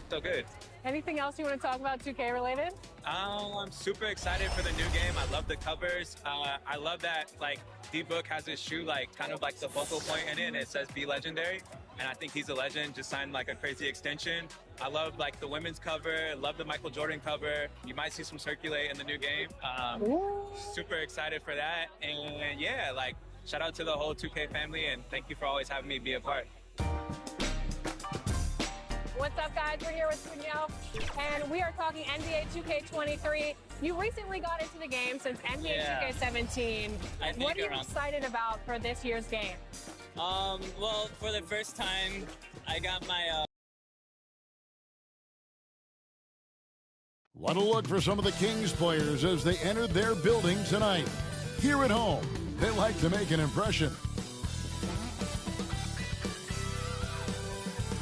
So good. Anything else you want to talk about 2K related? I'm super excited for the new game. I love the covers. I love that like D-Book has his shoe like kind of like the focal point in it, and it says "Be Legendary." And I think he's a legend. Just signed like a crazy extension. I love like the women's cover. Love the Michael Jordan cover. You might see some circulate in the new game. Super excited for that. And yeah, like shout out to the whole 2K family, and thank you for always having me be a part. What's up, guys? We're here with Cunyo, and we are talking NBA 2K23. You recently got into the game since NBA 2K17. What are you excited about for this year's game? Well, for the first time, I got my... What a look for some of the Kings players as they entered their building tonight. Here at home, they like to make an impression.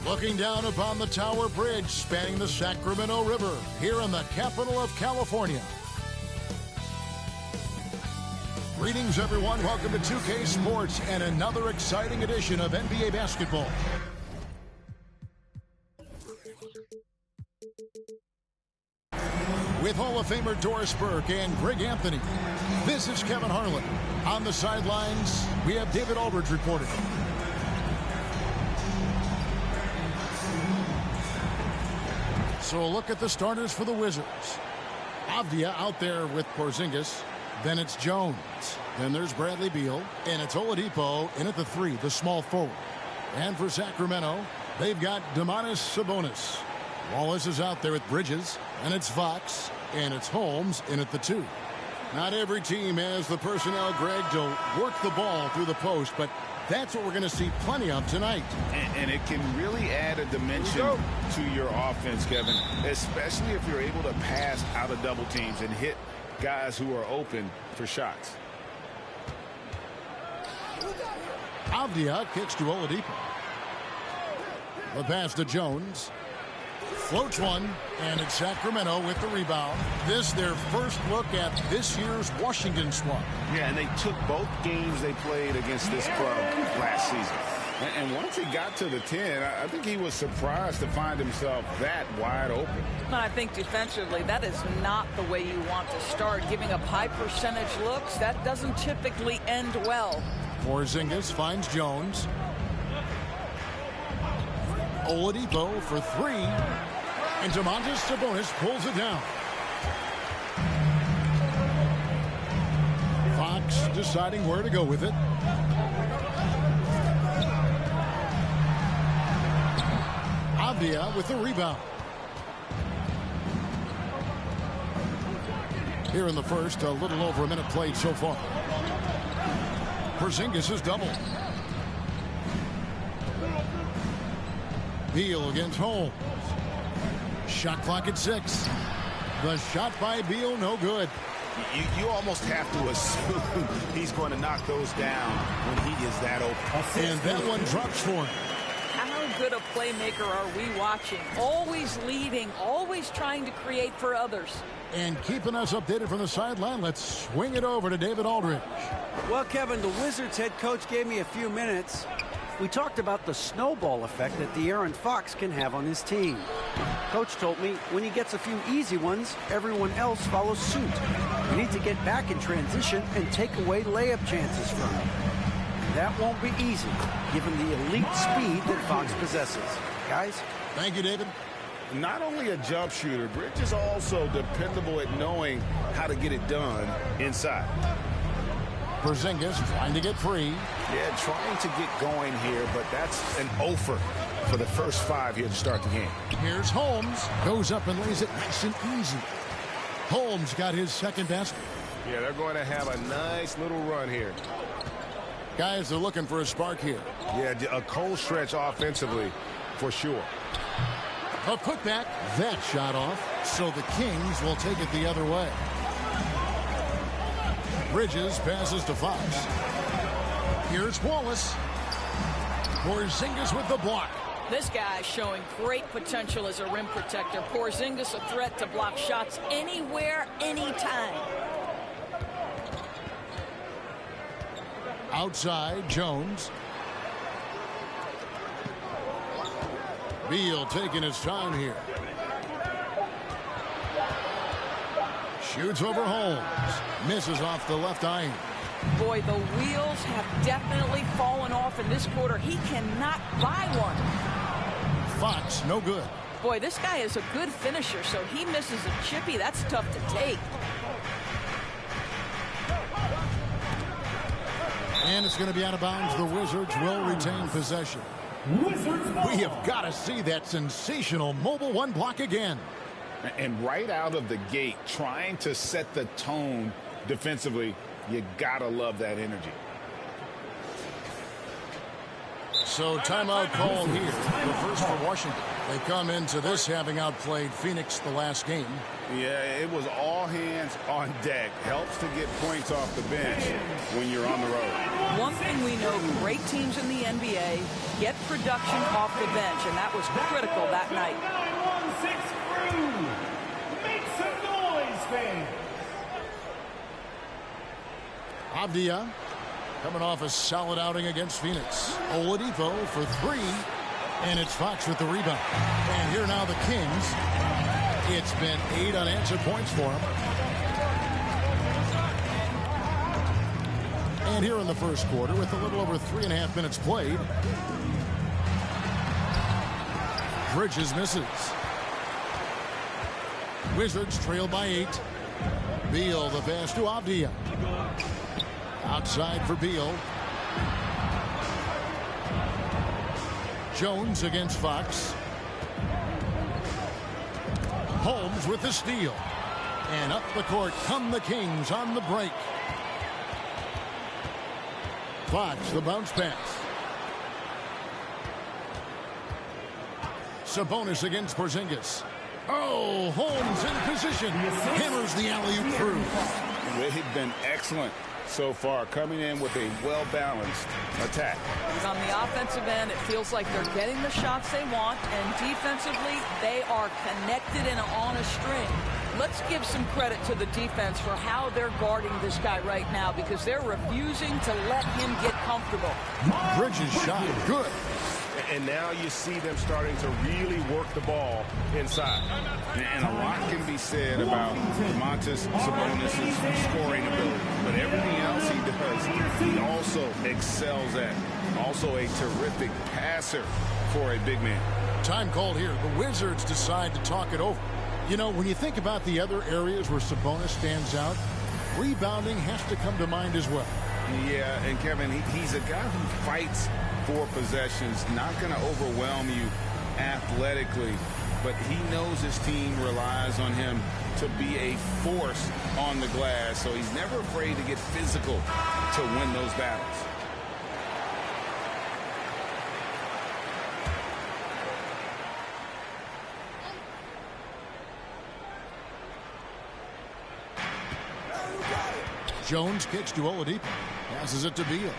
Looking down upon the Tower Bridge spanning the Sacramento River here in the capital of California. Greetings, everyone. Welcome to 2K Sports and another exciting edition of NBA basketball. With Hall of Famer Doris Burke and Greg Anthony, this is Kevin Harlan. On the sidelines, we have David Aldridge reporting. So a look at the starters for the Wizards. Avdia out there with Porzingis. Then it's Jones. Then there's Bradley Beal. And it's Oladipo in at the 3, the small forward. And for Sacramento, they've got Domantas Sabonis. Wallace is out there with Bridges. And it's Fox. And it's Holmes in at the 2. Not every team has the personnel, Greg, to work the ball through the post, but that's what we're going to see plenty of tonight. And it can really add a dimension to your offense, Kevin, especially if you're able to pass out of double teams and hit guys who are open for shots. Avdia kicks to Oladipo. The pass to Jones. Floats one, and it's Sacramento with the rebound. This their first look at this year's Washington squad. Yeah, and they took both games they played against this club last season. And once he got to the 10, I think he was surprised to find himself that wide open. I think defensively, that is not the way you want to start. Giving up high percentage looks, that doesn't typically end well. Porzingis finds Jones. Oladipo for 3. And Domantas Sabonis pulls it down. Fox deciding where to go with it. Avdia with the rebound. Here in the first, a little over a minute played so far. Porzingis is doubled. Beal against Holmes. Shot clock at 6. The shot by Beal, no good. You almost have to assume he's going to knock those down when he is that open. And that one drops for him. How good a playmaker are we watching? Always leading, always trying to create for others. And keeping us updated from the sideline, let's swing it over to David Aldridge. Well, Kevin, the Wizards head coach gave me a few minutes. We talked about the snowball effect that De'Aaron Fox can have on his team. Coach told me when he gets a few easy ones, everyone else follows suit. We need to get back in transition and take away layup chances from him. That won't be easy, given the elite speed that Fox possesses. Guys? Thank you, David. Not only a jump shooter, Bridge is also dependable at knowing how to get it done inside. Porzingis trying to get free. Yeah, trying to get going here, but that's an offer for the first 5 here to start the game. Here's Holmes. Goes up and lays it nice and easy. Holmes got his second basket. Yeah, they're going to have a nice little run here. Guys, they're looking for a spark here. Yeah, a cold stretch offensively for sure. A putback. That shot off. So the Kings will take it the other way. Bridges passes to Fox. Here's Wallace. Porzingis with the block. This guy is showing great potential as a rim protector. Porzingis a threat to block shots anywhere, anytime. Outside, Jones. Beal taking his time here. Shoots over Holmes. Misses off the left iron. Boy, the wheels have definitely fallen off in this quarter. He cannot buy one. Fox, no good. Boy, this guy is a good finisher, so he misses a chippy. That's tough to take. And it's going to be out of bounds. The Wizards will retain possession. We have got to see that sensational mobile one block again. And right out of the gate, trying to set the tone defensively, you got to love that energy. So timeout called here. The first for Washington. They come into this having outplayed Phoenix the last game. Yeah, it was all hands on deck. Helps to get points off the bench when you're on the road. One thing we know, great teams in the NBA get production off the bench, and that was critical that night. 916 crew, make some noise, fans. Avdia coming off a solid outing against Phoenix. Oladipo for three, and it's Fox with the rebound. And here now the Kings. It's been 8 unanswered points for them. And here in the first quarter, with a little over 3.5 minutes played, Bridges misses. Wizards trail by 8. Beal the pass to Avdia. Outside for Beal. Jones against Fox. Holmes with the steal. And up the court come the Kings on the break. Fox, the bounce pass. Sabonis against Porzingis. Oh, Holmes in position. Hammers the alley-oop through. They've been excellent so far, coming in with a well-balanced attack. On the offensive end, it feels like they're getting the shots they want, and defensively, they are connected and on a string. Let's give some credit to the defense for how they're guarding this guy right now, because they're refusing to let him get comfortable. Bridges shot good. And now you see them starting to really work the ball inside. And a lot can be said about Domantas Sabonis' scoring ability. But everything else he does, he also excels at. Also a terrific passer for a big man. Time called here. The Wizards decide to talk it over. You know, when you think about the other areas where Sabonis stands out, rebounding has to come to mind as well. Yeah, and Kevin, he's a guy who fights for possessions, not going to overwhelm you athletically, but he knows his team relies on him to be a force on the glass, so he's never afraid to get physical to win those battles. Jones kicks to Oladipo. Passes it to Beal.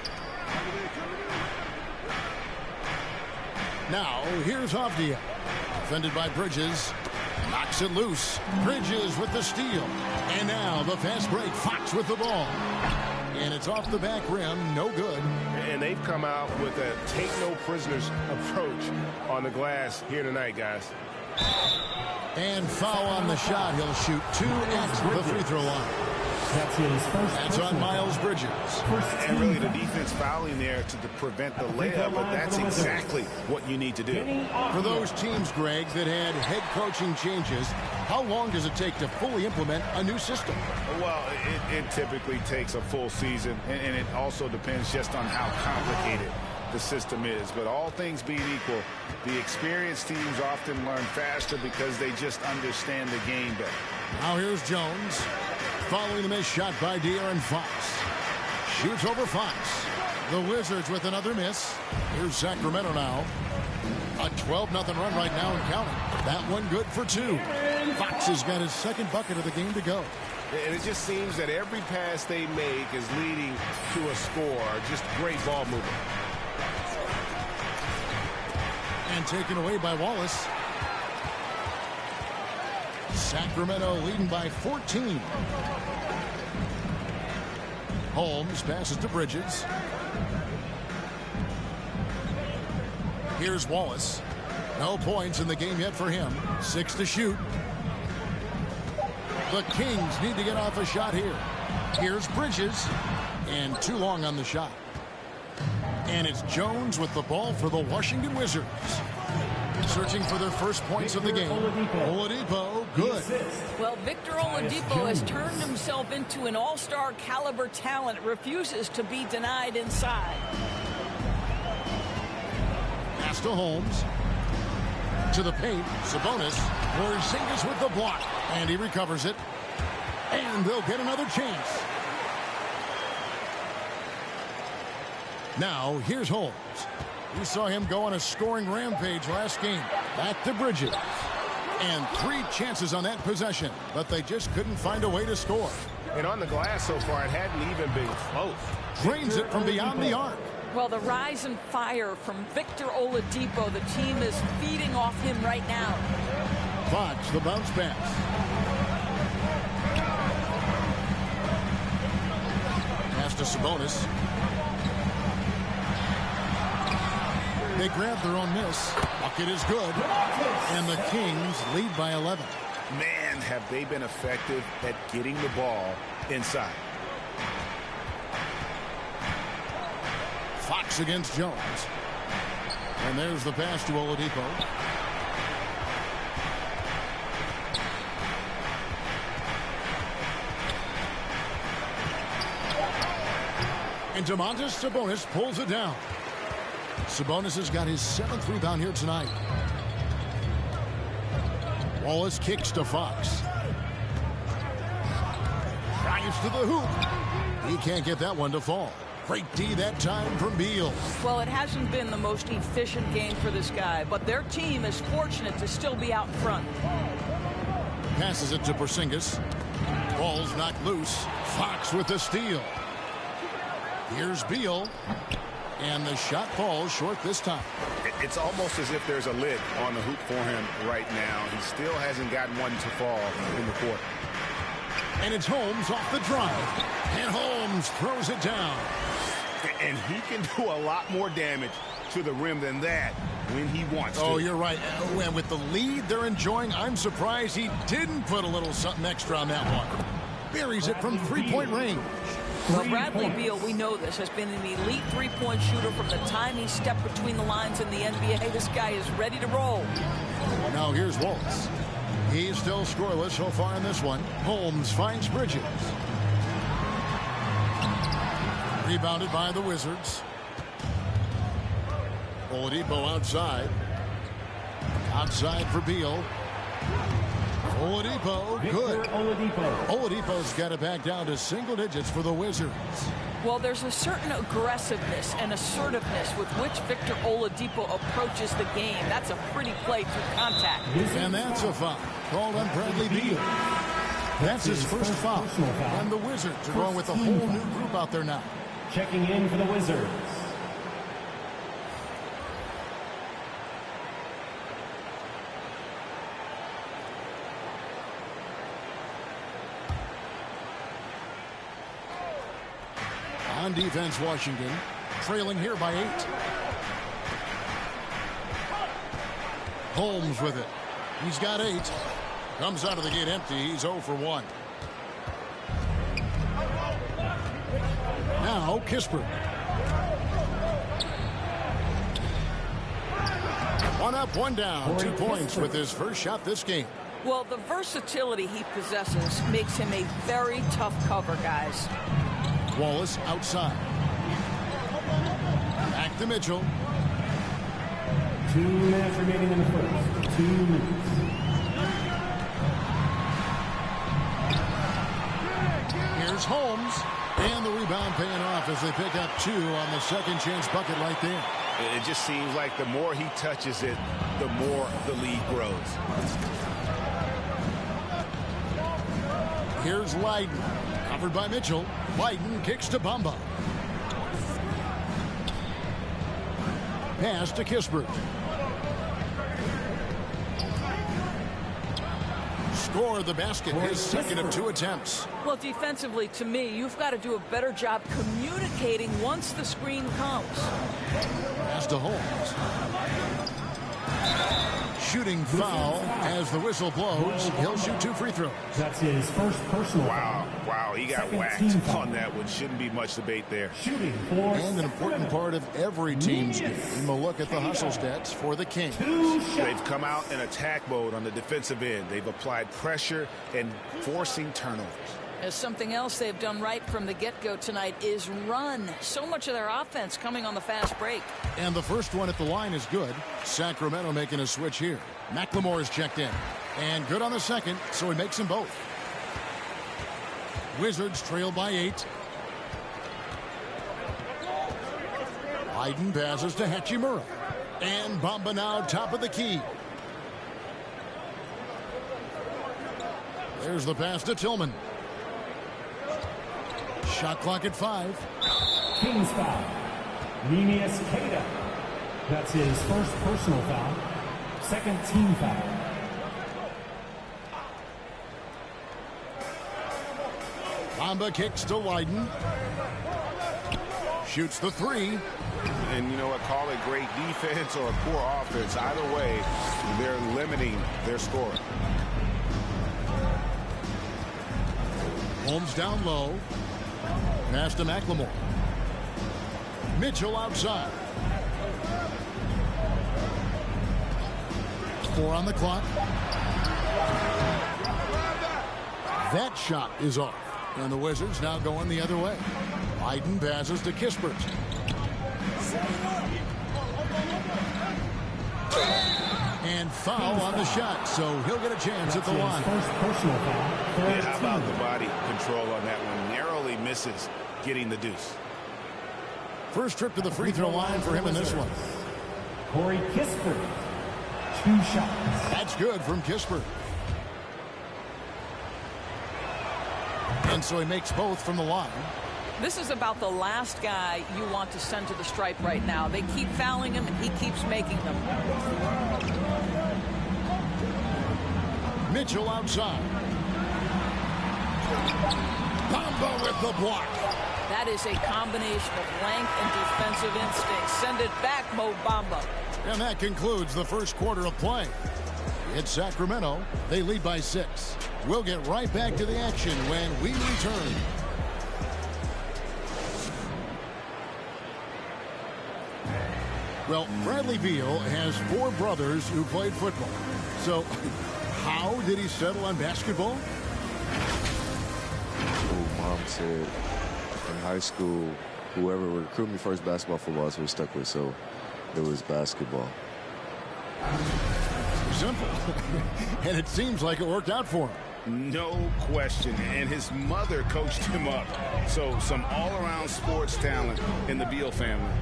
Now, here's Avdia. Defended by Bridges. Knocks it loose. Bridges with the steal. And now the fast break. Fox with the ball. And it's off the back rim. No good. And they've come out with a take-no-prisoners approach on the glass here tonight, guys. And foul on the shot. He'll shoot 2 at the free throw line. That's on Miles Bridges. And really the defense fouling there to prevent the layup, but that's exactly what you need to do. For those teams, Greg, that had head coaching changes, how long does it take to fully implement a new system? Well, it typically takes a full season, and it also depends just on how complicated the system is. But all things being equal, the experienced teams often learn faster because they just understand the game better. Now here's Jones. Following the missed shot by De'Aaron Fox. Shoots over Fox. The Wizards with another miss. Here's Sacramento now. A 12-0 run right now and counting. That one good for 2. Fox has got his second bucket of the game to go. And it just seems that every pass they make is leading to a score. Just great ball movement. And taken away by Wallace. Sacramento leading by 14. Holmes passes to Bridges. Here's Wallace. No points in the game yet for him. 6 to shoot. The Kings need to get off a shot here. Here's Bridges. And too long on the shot. And it's Jones with the ball for the Washington Wizards. Searching for their first points of the game. Oladipo, good. Well, Victor Oladipo has turned himself into an all-star caliber talent. Refuses to be denied inside. Pass to Holmes. To the paint. Sabonis. Porzingis with the block. And he recovers it. And they'll get another chance. Now, here's Holmes. We saw him go on a scoring rampage last game. Back to Bridges. And 3 chances on that possession, but they just couldn't find a way to score. And on the glass so far, it hadn't even been close. Drains it from beyond the arc. Well, the rise and fire from Victor Oladipo, the team is feeding off him right now. Fox, the bounce pass. Pass to Sabonis. They grab their own miss. Bucket is good. And the Kings lead by 11. Man, have they been effective at getting the ball inside. Fox against Jones. And there's the pass to Oladipo. And Domantas Sabonis pulls it down. Sabonis has got his 7th rebound here tonight. Wallace kicks to Fox. Drives to the hoop. He can't get that one to fall. Great D that time from Beal. Well, it hasn't been the most efficient game for this guy, but their team is fortunate to still be out front. Passes it to Porzingis. Ball's knocked loose. Fox with the steal. Here's Beal. And the shot falls short this time. It's almost as if there's a lid on the hoop for him right now. He still hasn't gotten one to fall in the court. And it's Holmes off the drive. And Holmes throws it down. And he can do a lot more damage to the rim than that when he wants to. Oh, you're right. And with the lead they're enjoying, I'm surprised he didn't put a little something extra on that one. Buries it from three-point range. Well, Bradley Beal, we know this, has been an elite three-point shooter from the time he stepped between the lines in the NBA. This guy is ready to roll. Now here's Wallace. He's still scoreless so far in this one. Holmes finds Bridges. Rebounded by the Wizards. Oladipo outside. Outside for Beal. Oladipo, good. Oladipo's got it back down to single digits for the Wizards. Well, there's a certain aggressiveness and assertiveness with which Victor Oladipo approaches the game. That's a pretty play through contact. And that's a foul called on Bradley Beal. That's his first foul. And the Wizards are going with a whole new group out there now. Checking in for the Wizards. On defense, Washington trailing here by 8. Holmes with it. He's got 8. Comes out of the gate empty. He's 0 for 1. Now Kispert. One up, one down. 2 points with his first shot this game. Well, the versatility he possesses makes him a very tough cover, guys. Wallace outside. Back to Mitchell. 2 minutes remaining in the first. 2 minutes. Here's Holmes. And the rebound paying off as they pick up 2 on the second chance bucket right there. It just seems like the more he touches it, the more the lead grows. Here's Leiden. Covered by Mitchell. Leiden kicks to Bamba. Pass to Kispert. Scored the basket. His second of 2 attempts. Well, defensively, to me, you've got to do a better job communicating once the screen comes. Pass to Holmes. Shooting foul as the whistle blows. He'll shoot 2 free throws. That's his first personal Wow, foul. wow, he got Second whacked team foul. on that one. Shouldn't be much debate there. Shooting for And an important part of every team's game. A look at the hustle stats for the Kings. They've come out in attack mode on the defensive end. They've applied pressure and forcing turnovers. As something else they've done right from the get-go tonight is run. So much of their offense coming on the fast break. And the first one at the line is good. Sacramento making a switch here. McLemore is checked in. And good on the second, so he makes them both. Wizards trail by 8. Hyden passes to Hachimura. And Bamba now top of the key. There's the pass to Tillman. Shot clock at 5. Kings foul. Nemius Queta. That's his first personal foul. Second team foul. Bamba kicks to Wyden. Shoots the 3. And you know what? Call it great defense or poor offense. Either way, they're limiting their score. Holmes down low. Pass to McLemore. Mitchell outside. 4 on the clock. That shot is off. And the Wizards now going the other way. Hyden passes to Kispert. And foul on the shot, so he'll get a chance at the line. First personal foul. Yeah, how about the body control on that one? Narrowly misses getting the deuce. First trip to the free throw line for him in this one. Corey Kispert. 2 shots. That's good from Kispert. And so he makes both from the line. This is about the last guy you want to send to the stripe right now. They keep fouling him, and he keeps making them. Mitchell outside. Bamba with the block. That is a combination of length and defensive instinct. Send it back, Mo Bamba. And that concludes the first quarter of play. It's Sacramento. They lead by 6. We'll get right back to the action when we return. Well, Bradley Beal has 4 brothers who played football. So, how did he settle on basketball? Mom said in high school, whoever would recruit me first, basketball, football, that's what we stuck with. So, it was basketball. Simple. And it seems like it worked out for him. No question. And his mother coached him up. So, some all-around sports talent in the Beal family.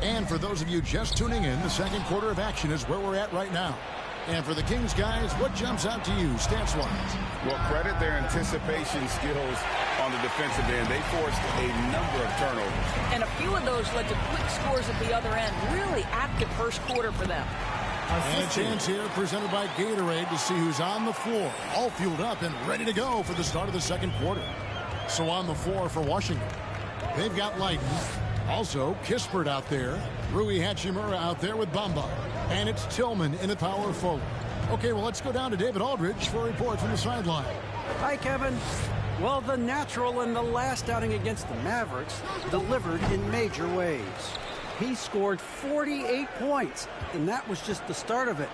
And for those of you just tuning in, the second quarter of action is where we're at right now. And for the Kings guys, what jumps out to you stats-wise? Well, credit their anticipation skills on the defensive end. They forced a number of turnovers. And a few of those led to quick scores at the other end. Really active first quarter for them. And a chance here presented by Gatorade to see who's on the floor. All fueled up and ready to go for the start of the second quarter. So on the floor for Washington, they've got Leiden. Also, Kispert out there. Rui Hachimura out there with Bamba. And it's Tillman in a power forward. Okay, well, let's go down to David Aldridge for a report from the sideline. Hi, Kevin. Well, the natural in the last outing against the Mavericks delivered in major ways. He scored 48 points, and that was just the start of it.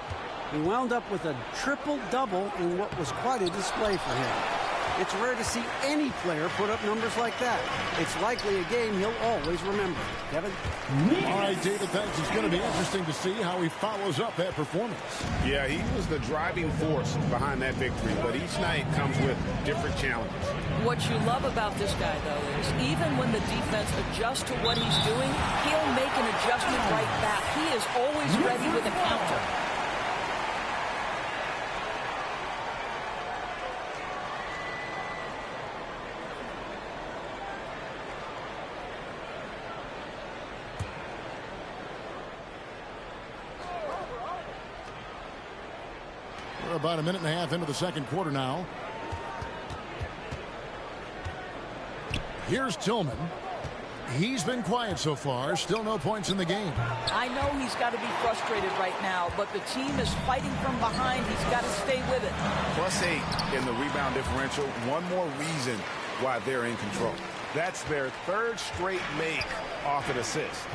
He wound up with a triple-double in what was quite a display for him. It's rare to see any player put up numbers like that. It's likely a game he'll always remember. Kevin? All right, David, thanks. It's going to be interesting to see how he follows up that performance. Yeah, he was the driving force behind that victory, but each night comes with different challenges. What you love about this guy, though, is even when the defense adjusts to what he's doing, he'll make an adjustment right back. He is always ready with a counter. We're about a minute and a half into the second quarter now. Here's Tillman. He's been quiet so far. Still no points in the game. I know he's got to be frustrated right now, but the team is fighting from behind. He's got to stay with it. +8 in the rebound differential. One more reason why they're in control. That's their third straight make off an assist.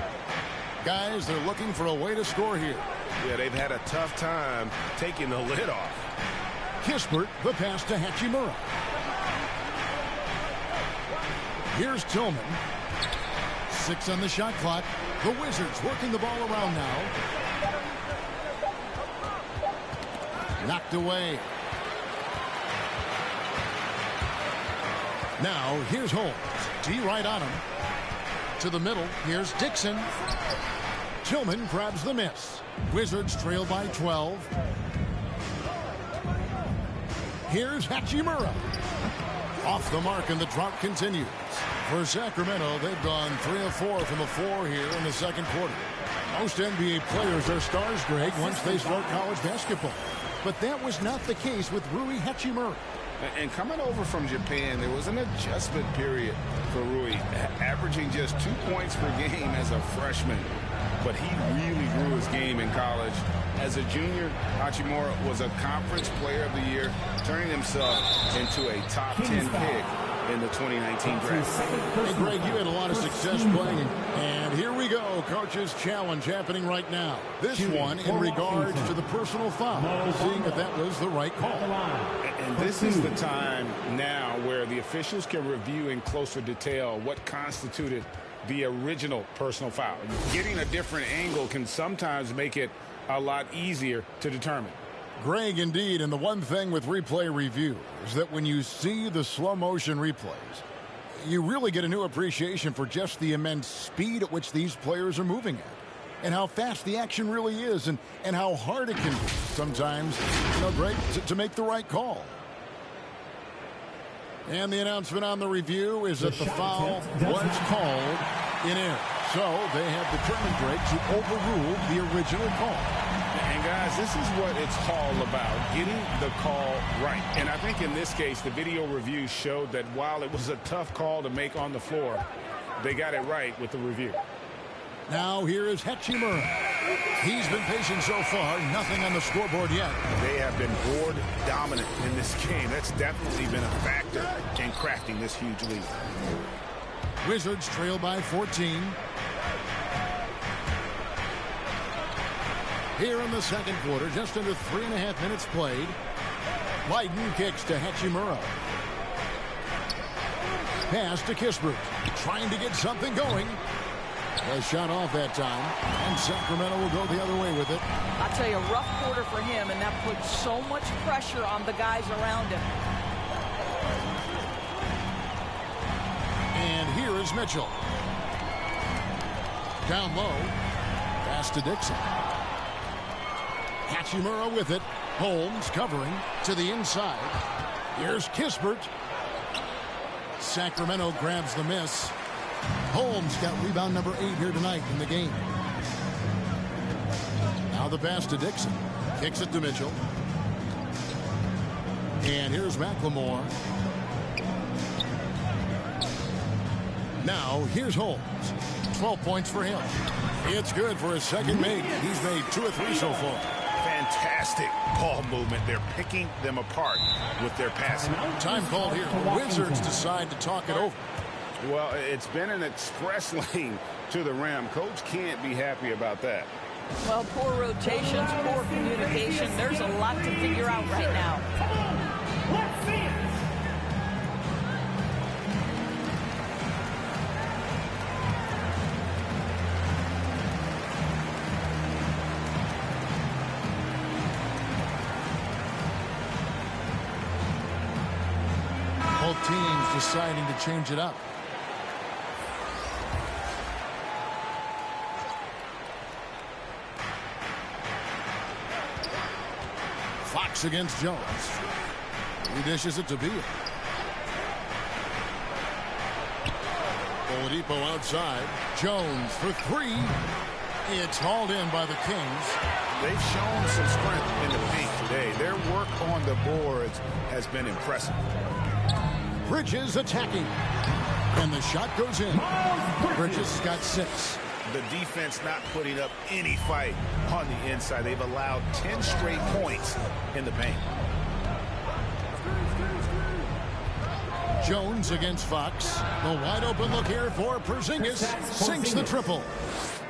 Guys, they're looking for a way to score here. Yeah, they've had a tough time taking the lid off. Kispert, the pass to Hachimura. Here's Tillman. 6 on the shot clock. The Wizards working the ball around now. Knocked away. Now, here's Holmes. D right on him. To the middle. Here's Dixon. Tillman grabs the miss. Wizards trail by 12. Here's Hachimura. Off the mark, and the drought continues. For Sacramento, they've gone 3 of 4 from the floor here in the second quarter. Most NBA players are stars, Greg, once they start college basketball. But that was not the case with Rui Hachimura. And coming over from Japan, there was an adjustment period for Rui, averaging just 2 points per game as a freshman. But he really grew his game in college. As a junior, Hachimura was a conference player of the year, turning himself into a top 10 pick in the 2019 draft. Hey, Greg, you had a lot of success playing. And here we go. Coach's challenge happening right now. This one in regards to the personal foul, seeing if that was the right call. And this is the time now where the officials can review in closer detail what constituted the original personal foul. Getting a different angle can sometimes make it a lot easier to determine. Greg, indeed, and the one thing with replay review is that when you see the slow motion replays, you really get a new appreciation for just the immense speed at which these players are moving at, and how fast the action really is, and how hard it can be sometimes, Greg, to make the right call. And the announcement on the review is that the foul was called in error. So they have determined, Greg, to overrule the original call. And guys, this is what it's all about, getting the call right. And I think in this case, the video review showed that while it was a tough call to make on the floor, they got it right with the review. Now here is Hachimura. He's been patient so far. Nothing on the scoreboard yet. They have been board dominant in this game. That's definitely been a factor in crafting this huge lead. Wizards trail by 14. Here in the second quarter, just under 3.5 minutes played. Biden kicks to Hachimura. Pass to Kispert. Trying to get something going. A shot off that time, and Sacramento will go the other way with it. I'll tell you, a rough quarter for him, and that puts so much pressure on the guys around him. And here is Mitchell. Down low. Pass to Dixon. Hachimura with it. Holmes covering to the inside. Here's Kispert. Sacramento grabs the miss. Holmes got rebound number 8 here tonight in the game. Now the pass to Dixon. Kicks it to Mitchell. And here's McLemore. Now here's Holmes. 12 points for him. It's good for his second make. He's made 2 or 3 so far. Fantastic ball movement. They're picking them apart with their passing. Time called here. The Wizards decide to talk it over. Well, it's been an express lane to the rim. Coach can't be happy about that. Well, poor rotations, poor communication. There's a lot to figure out right now. Both teams deciding to change it up. Fox against Jones. He dishes it to Beal. Oladipo outside. Jones for 3. It's hauled in by the Kings. They've shown some strength in the paint today. Their work on the boards has been impressive. Bridges attacking. And the shot goes in. Bridges has got 6. The defense not putting up any fight on the inside. They've allowed 10 straight points in the paint. Jones against Fox. The wide open look here for Porzingis. Sinks the triple.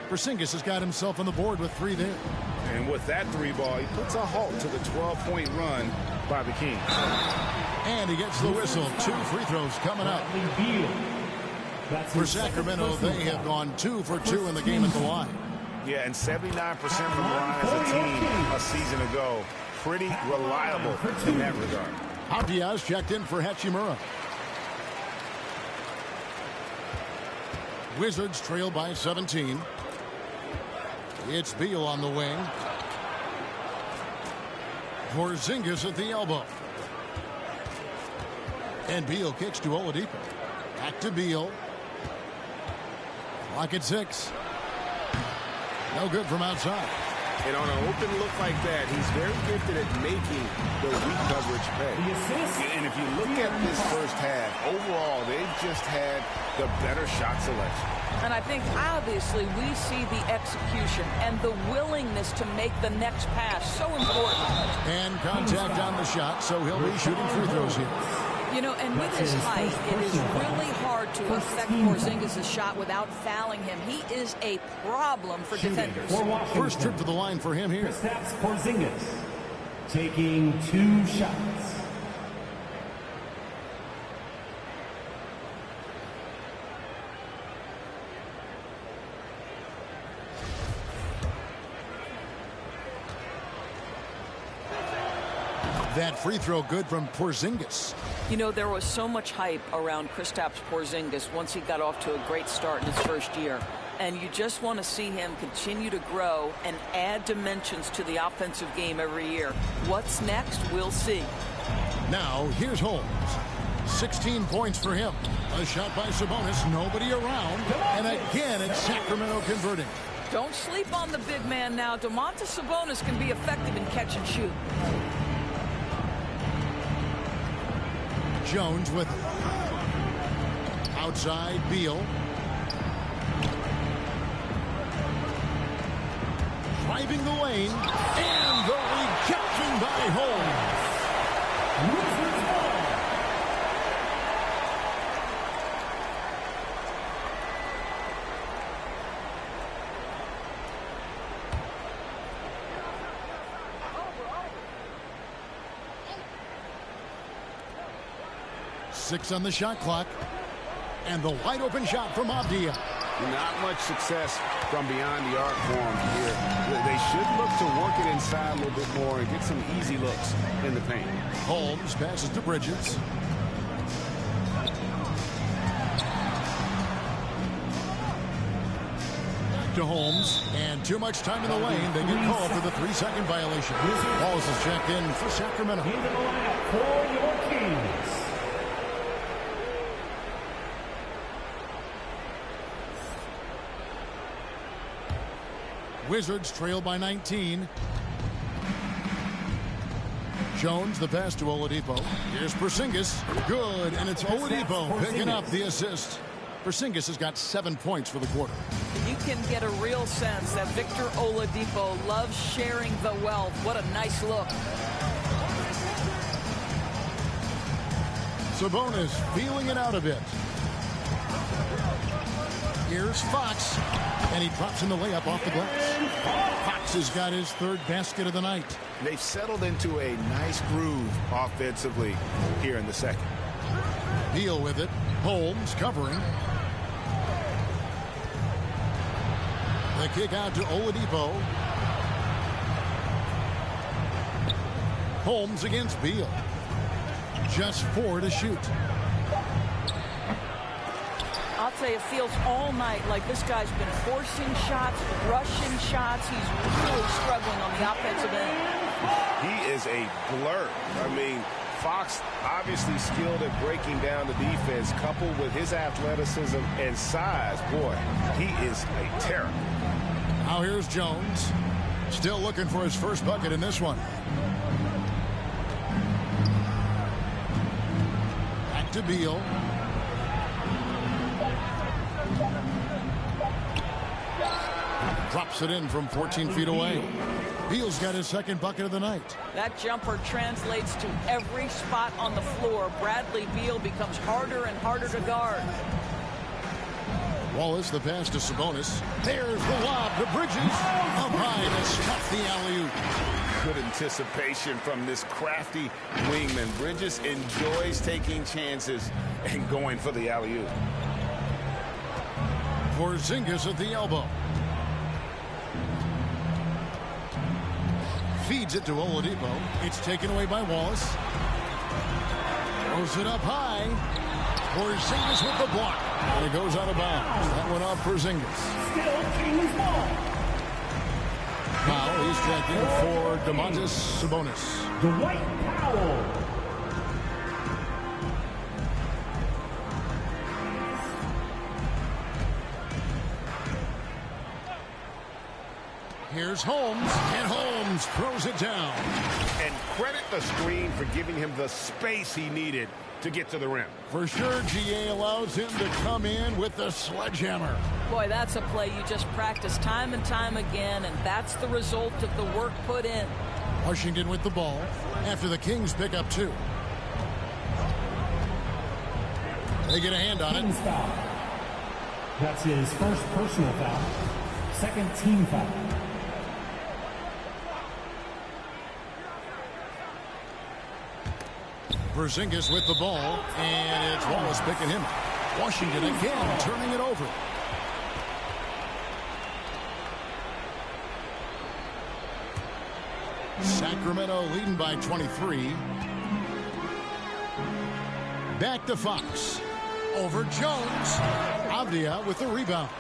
Porzingis has got himself on the board with 3 there. And with that 3 ball, he puts a halt to the 12-point run by the Kings. And he gets the whistle. 2 free throws coming up. For Sacramento, they have gone 2 for 2 in the game at the line. Yeah, and 79% from the line as a team a season ago. Pretty reliable in that regard. Avdia's checked in for Hachimura. Wizards trail by 17. It's Beal on the wing. Porzingis at the elbow. And Beal kicks to Oladipo. Back to Beal. Clock at 6. No good from outside. And on an open look like that, he's very gifted at making the weak coverage pay. And if you look at this first half, overall, they've just had the better shot selection. And I think, obviously, we see the execution and the willingness to make the next pass so important. And contact on the shot, so he'll be shooting free throws here. You know, and with his height, it is really hard to affect Porzingis' shot without fouling him. He is a problem for defenders. First trip to the line for him here. Kristaps Porzingis taking 2 shots. That free throw good from Porzingis. You know, there was so much hype around Kristaps Porzingis once he got off to a great start in his first year. And you just want to see him continue to grow and add dimensions to the offensive game every year. What's next? We'll see. Now, here's Holmes. 16 points for him. A shot by Sabonis. Nobody around. And again, it's Sacramento converting. Don't sleep on the big man now. Domantas Sabonis can be effective in catch and shoot. Jones with outside Beal. Driving the lane. And the rejection by Holmes. Six on the shot clock. And the wide open shot from Avdia. Not much success from beyond the arc for him here. They should look to work it inside a little bit more and get some easy looks in the paint. Holmes passes to Bridges. To Holmes, and too much time in the lane. They get called for the 3-second violation. Wallace is checked in for Sacramento. Into the lineup for your Kings. Wizards trail by 19. Jones, the pass to Oladipo. Here's Porzingis. Good, and it's Oladipo picking up the assist. Porzingis has got 7 points for the quarter. You can get a real sense that Victor Oladipo loves sharing the wealth. What a nice look. Sabonis feeling it out a bit. Here's Fox, and he drops in the layup off the glass. Fox has got his 3rd basket of the night. They've settled into a nice groove offensively here in the second. Beal with it. Holmes covering. The kick out to Oladipo. Holmes against Beal. Just 4 to shoot. I'll tell you, it feels all night like this guy's been forcing shots, rushing shots. He's really struggling on the offensive end. He is a blur. I mean, Fox obviously skilled at breaking down the defense, coupled with his athleticism and size. Boy, he is a terror. Now here's Jones. Still looking for his first bucket in this one. Back to Beal. Drops it in from 14 feet away. Beal's got his second bucket of the night. That jumper translates to every spot on the floor. Bradley Beal becomes harder and harder to guard. Wallace, the pass to Sabonis. There's the lob to Bridges. Up high to stuff the alley-oop. Good anticipation from this crafty wingman. Bridges enjoys taking chances and going for the alley-oop. Porzingis at the elbow. Feeds it to Oladipo. It's taken away by Wallace. Throws it up high. Porzingis with the block. And it goes out of bounds. That went off Porzingis. Still Kings ball. Now he's checking for Domantas Sabonis. Dwight Powell. Here's Holmes, and Holmes throws it down. And credit the screen for giving him the space he needed to get to the rim. For sure, GA allows him to come in with the sledgehammer. Boy, that's a play you just practice time and time again, and that's the result of the work put in. Washington with the ball after the Kings pick up 2. They get a hand on it. Foul. That's his first personal foul. Second team foul. Porzingis with the ball, and it's Wallace picking him. Washington again turning it over. Sacramento leading by 23. Back to Fox. Over Jones. Avdia with the rebound.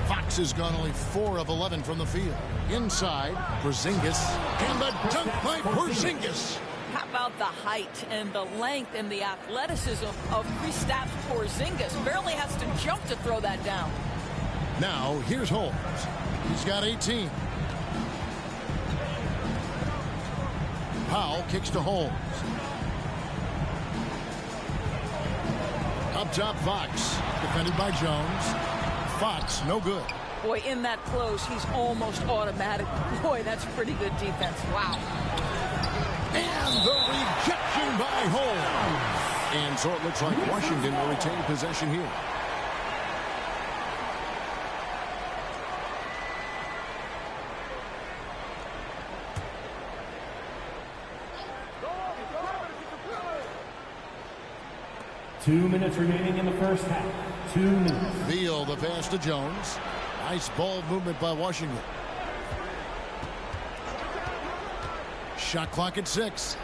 Fox has gone only 4 of 11 from the field. Inside, Porzingis. And the dunk by Porzingis. How about the height and the length and the athleticism of Kristaps Porzingis? Barely has to jump to throw that down. Now, here's Holmes. He's got 18. Powell kicks to Holmes. Up top, Fox. Defended by Jones. Fox, no good. Boy, in that close, he's almost automatic. Boy, that's pretty good defense. Wow. And the rejection by Holmes. And so it looks like Washington will retain possession here. Two minutes remaining in the first half. 2 minutes. Beal, the pass to Jones. Nice ball movement by Washington. Shot clock at 6.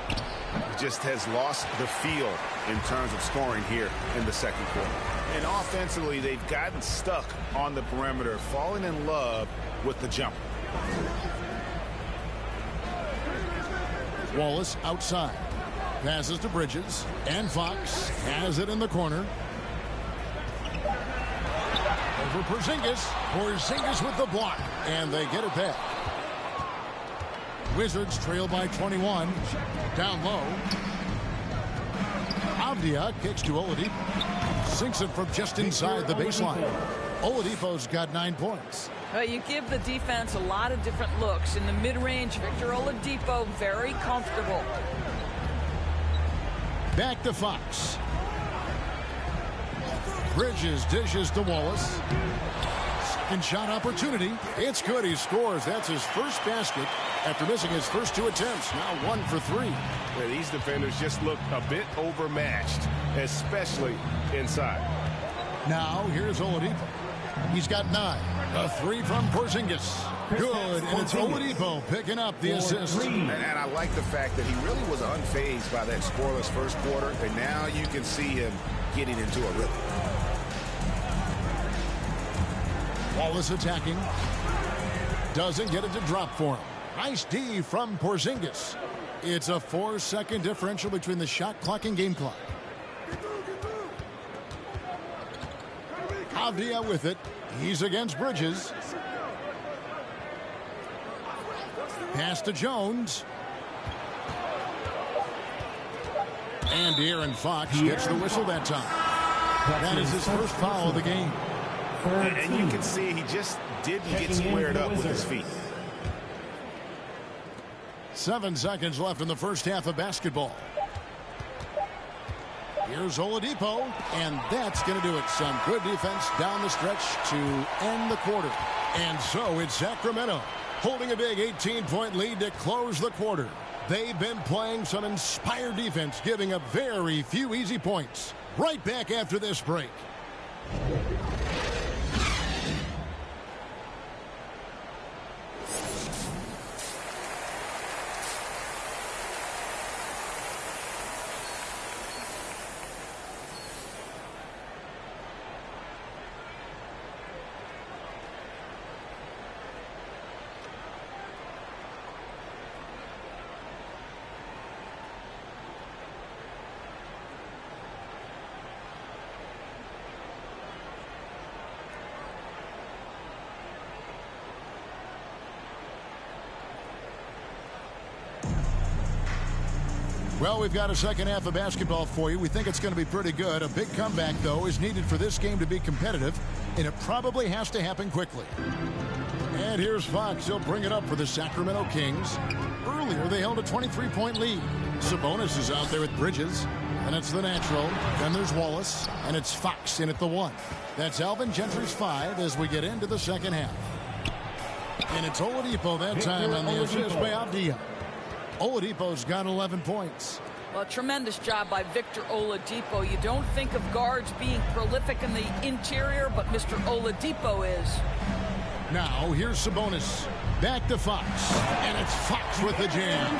He just has lost the feel in terms of scoring here in the second quarter. And offensively, they've gotten stuck on the perimeter, falling in love with the jump. Wallace outside. Passes to Bridges. And Fox has it in the corner. Over Porzingis. Porzingis with the block. And they get it back. Wizards trail by 21. Down low. Avdia kicks to Oladipo. Sinks it from just inside the baseline. Oladipo's got 9 points. You give the defense a lot of different looks. In the mid-range, Victor Oladipo very comfortable. Back to Fox. Bridges dishes to Wallace. Second shot opportunity. It's good. He scores. That's his first basket after missing his first 2 attempts. Now 1 for 3. Yeah, these defenders just look a bit overmatched, especially inside. Now here's Oladipo. He's got 9. A 3 from Porzingis. Good, and it's Oladipo picking up the assist. And I like the fact that he really was unfazed by that scoreless first quarter, and now you can see him getting into a rhythm. Wallace attacking. Doesn't get it to drop for him. Nice D from Porzingis. It's a 4-second differential between the shot clock and game clock. Avdia with it. He's against Bridges. Pass to Jones. And De'Aaron Fox gets the whistle that time. That is his first foul of the game. And you can see he just didn't get squared up with his feet. 7 seconds left in the first half of basketball. Here's Oladipo, and that's going to do it. Some good defense down the stretch to end the quarter. And so it's Sacramento holding a big 18-point lead to close the quarter. They've been playing some inspired defense, giving up very few easy points. Right back after this break. Well, we've got a second half of basketball for you. We think it's going to be pretty good. A big comeback, though, is needed for this game to be competitive, and it probably has to happen quickly. And here's Fox. He'll bring it up for the Sacramento Kings. Earlier, they held a 23-point lead. Sabonis is out there with Bridges, and it's the natural. Then there's Wallace, and it's Fox in at the 1. That's Alvin Gentry's 5 as we get into the second half. And it's Oladipo that time on the assist by Avdia. Oladipo's got 11 points. Well, tremendous job by Victor Oladipo. You don't think of guards being prolific in the interior, but Mr. Oladipo is. Now, here's Sabonis. Back to Fox. And it's Fox with the jam.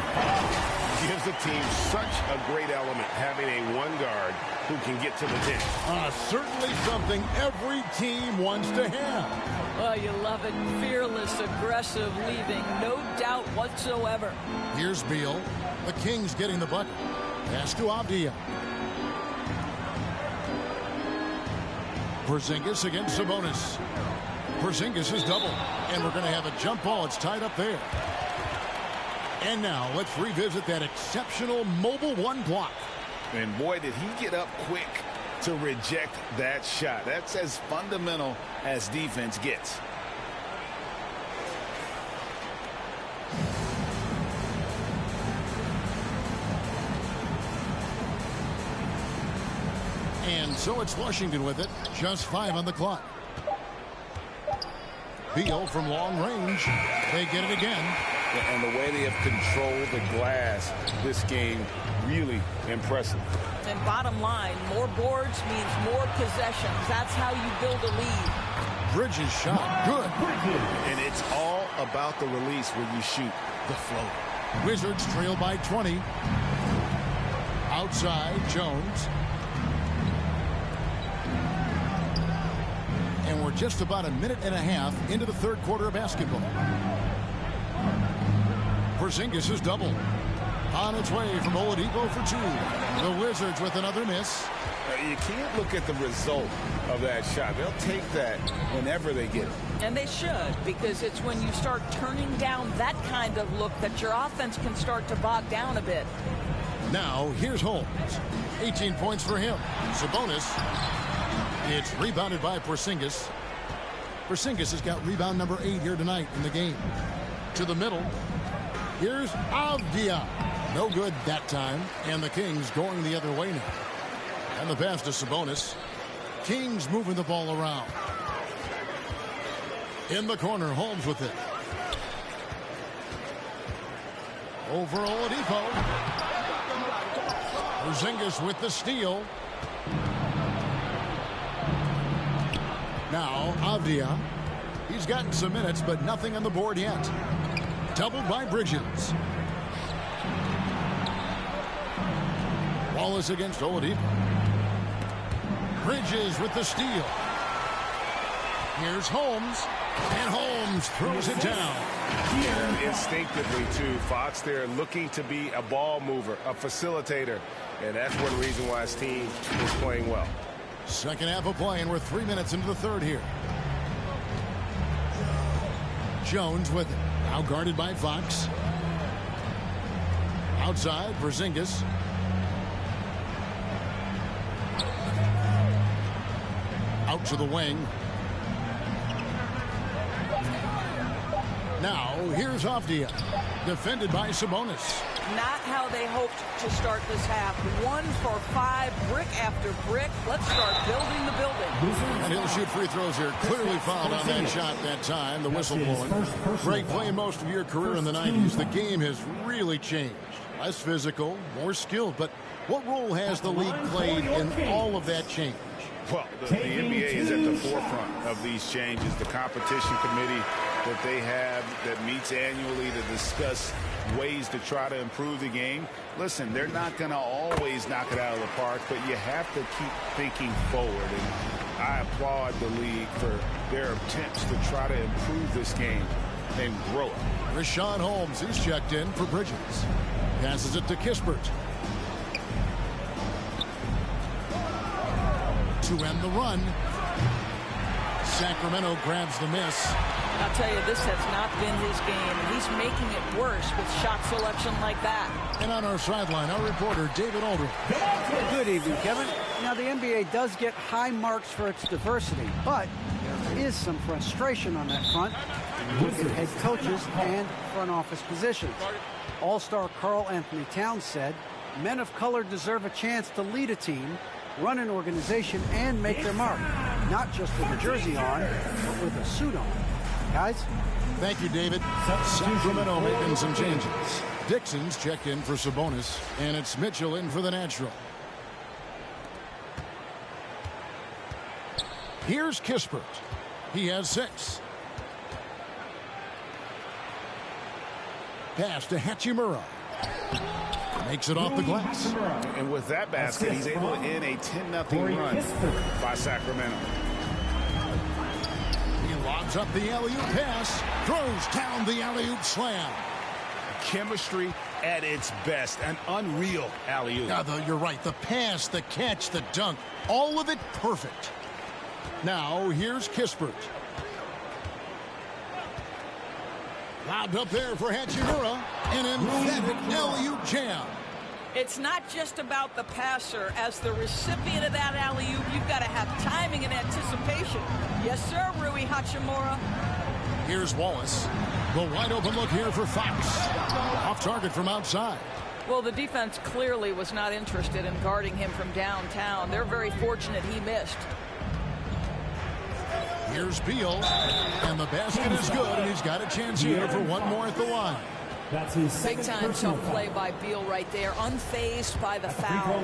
Gives the team such a great element, having a one guard who can get to the 10. Certainly something every team wants to have. Well, you love it. Fearless, aggressive, leaving no doubt whatsoever. Here's Beal. The Kings getting the bucket. Pass to Avdia. Porzingis against Sabonis. Porzingis is double. And we're going to have a jump ball. It's tied up there. And now let's revisit that exceptional mobile 1 block. And boy, did he get up quick to reject that shot. That's as fundamental as defense gets. And so it's Washington with it. Just 5 on the clock. Beal from long range. They get it again. And the way they have controlled the glass this game, really impressive. And bottom line, more boards means more possessions. That's how you build a lead. Bridges shot. Good. And it's all about the release when you shoot the float. Wizards trail by 20. Outside, Jones. And we're just about a minute and a half into the third quarter of basketball. Porzingis is double. On its way from Oladipo for 2. The Wizards with another miss. You can't look at the result of that shot. They'll take that whenever they get it. And they should, because it's when you start turning down that kind of look that your offense can start to bog down a bit. Now, here's Holmes. 18 points for him. Sabonis. It's rebounded by Porzingis. Porzingis has got rebound number 8 here tonight in the game. To the middle. Here's Avdia. No good that time. And the Kings going the other way now. And the pass to Sabonis. Kings moving the ball around. In the corner, Holmes with it. Over Oladipo. Porzingis with the steal. Now, Avdia. He's gotten some minutes, but nothing on the board yet. Doubled by Bridges. Wallace against Oladipo. Bridges with the steal. Here's Holmes. And Holmes throws it down. And instinctively, too, Fox there looking to be a ball mover, a facilitator. And that's one reason why his team is playing well. Second half of play, and we're 3 minutes into the third here. Jones with it. Now guarded by Fox. Outside, Porzingis. Out to the wing. Now, here's Avdia. Defended by Sabonis. Not how they hoped to start this half. 1 for 5, brick after brick. Let's start building the building. And he'll shoot free throws here. Clearly fouled on that shot that time. The whistle blowing. Greg, playing most of your career in the 90s, the game has really changed. Less physical, more skilled. But what role has the league played in all of that change? Well, the NBA is at the forefront of these changes. The competition committee that they have that meets annually to discuss ways to try to improve the game. Listen, they're not going to always knock it out of the park, but you have to keep thinking forward. And I applaud the league for their attempts to try to improve this game and grow it. Rashawn Holmes is checked in for Bridges. Passes it to Kispert. To end the run. Sacramento grabs the miss. I'll tell you, this has not been his game, and he's making it worse with shot selection like that. And on our sideline, our reporter, David Aldridge. Good evening, Kevin. Now, the NBA does get high marks for its diversity, but there is some frustration on that front with head coaches and front office positions. All-star Karl Anthony Towns said, men of color deserve a chance to lead a team, run an organization, and make their mark. Not just with a jersey on, but with a suit on. Guys? Thank you, David. Sacramento making some changes. Dixon's checked in for Sabonis, and it's Mitchell in for the natural. Here's Kispert. He has 6. Pass to Hachimura. Makes it off the glass. And with that basket, he's able to end a 10-0 run by Sacramento. He lobs up the alley-oop pass, throws down the alley-oop slam. Chemistry at its best, an unreal alley-oop. Yeah, you're right. The pass, the catch, the dunk, all of it perfect. Now, here's Kispert. Lobbed up there for Hachimura. An emphatic alley-oop jam. It's not just about the passer. As the recipient of that alley-oop, you've got to have timing and anticipation. Yes, sir, Rui Hachimura. Here's Wallace. The wide open look here for Fox. Off target from outside. Well, the defense clearly was not interested in guarding him from downtown. They're very fortunate he missed. Here's Beal, and the basket is good, and he's got a chance here for one more at the line. That's his big time tough play by Beal right there, unfazed by the foul.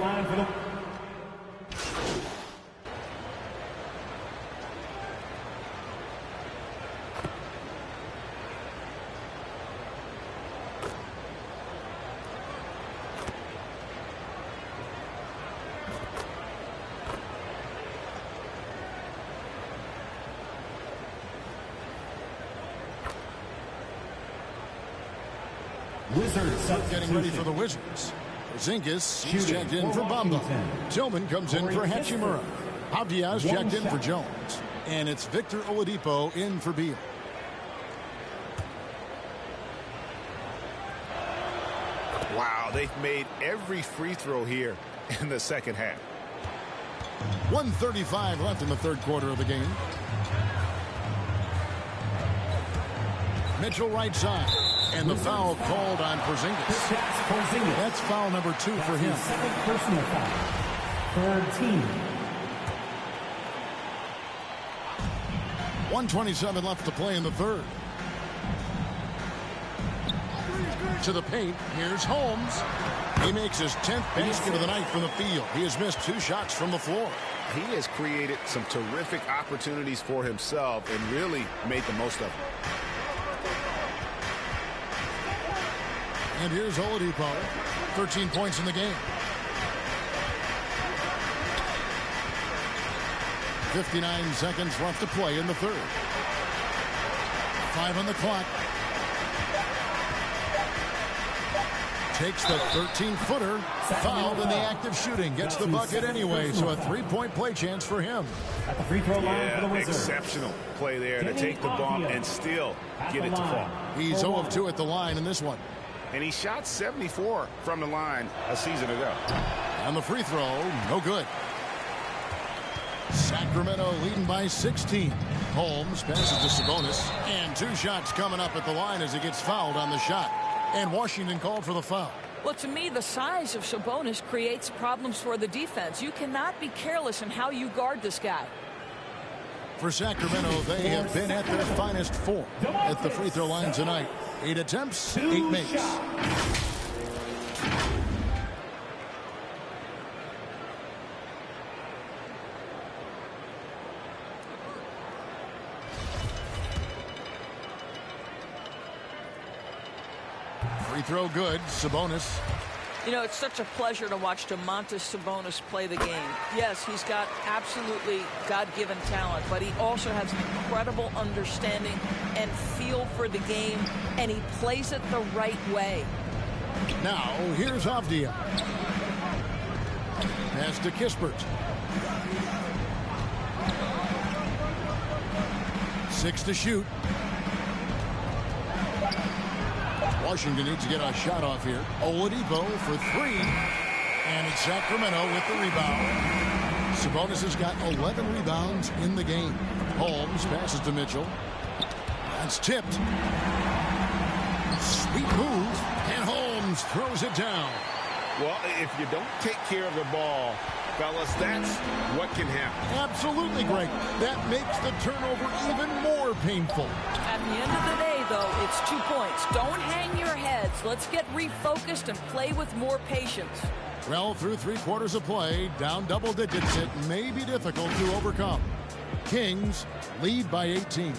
Wizards getting ready for the Wizards. Porzingis, he's checked in for Bamba. Tillman comes in for Hachimura. Avdia's checked in for Jones. And it's Victor Oladipo in for Beal. Wow, they've made every free throw here in the second half. 1:35 left in the third quarter of the game. Mitchell right side. And the foul called on Porzingis. That's foul number 2 for him. Second personal foul. Third team. 1:27 left to play in the third. To the paint. Here's Holmes. He makes his 10th basket of the night from the field. He has missed 2 shots from the floor. He has created some terrific opportunities for himself and really made the most of them. And here's Oladipo. 13 points in the game. 59 seconds left to play in the third. 5 on the clock. Takes the 13-footer. Fouled in the act of shooting. Gets the bucket anyway, so a 3-point play chance for him. At the free throw line for the Wizards. Exceptional play there to take the bump and still get it to fall. He's 0 of 2 at the line in this one. And he shot 74 from the line a season ago. And the free throw, no good. Sacramento leading by 16. Holmes passes to Sabonis. And 2 shots coming up at the line as he gets fouled on the shot. And Washington called for the foul. Well, to me, the size of Sabonis creates problems for the defense. You cannot be careless in how you guard this guy. For Sacramento, they have been at their finest 4 at the free throw line tonight. 8 attempts, 8 makes. Free throw good. Sabonis. You know, it's such a pleasure to watch Domantas Sabonis play the game. Yes, he's got absolutely God-given talent, but he also has incredible understanding and feel for the game, and he plays it the right way. Now, here's Avdia. Pass to Kispert. 6 to shoot. Washington needs to get a shot off here. Oladipo for 3. And it's Sacramento with the rebound. Sabonis has got 11 rebounds in the game. Holmes passes to Mitchell. That's tipped. Sweet move. And Holmes throws it down. Well, if you don't take care of the ball, fellas, that's what can happen. Absolutely, Greg. That makes the turnover even more painful. At the end of the day, though, it's 2 points. Don't hang your heads. Let's get refocused and play with more patience. Well, through 3 quarters of play, down double digits, it may be difficult to overcome. Kings lead by 18.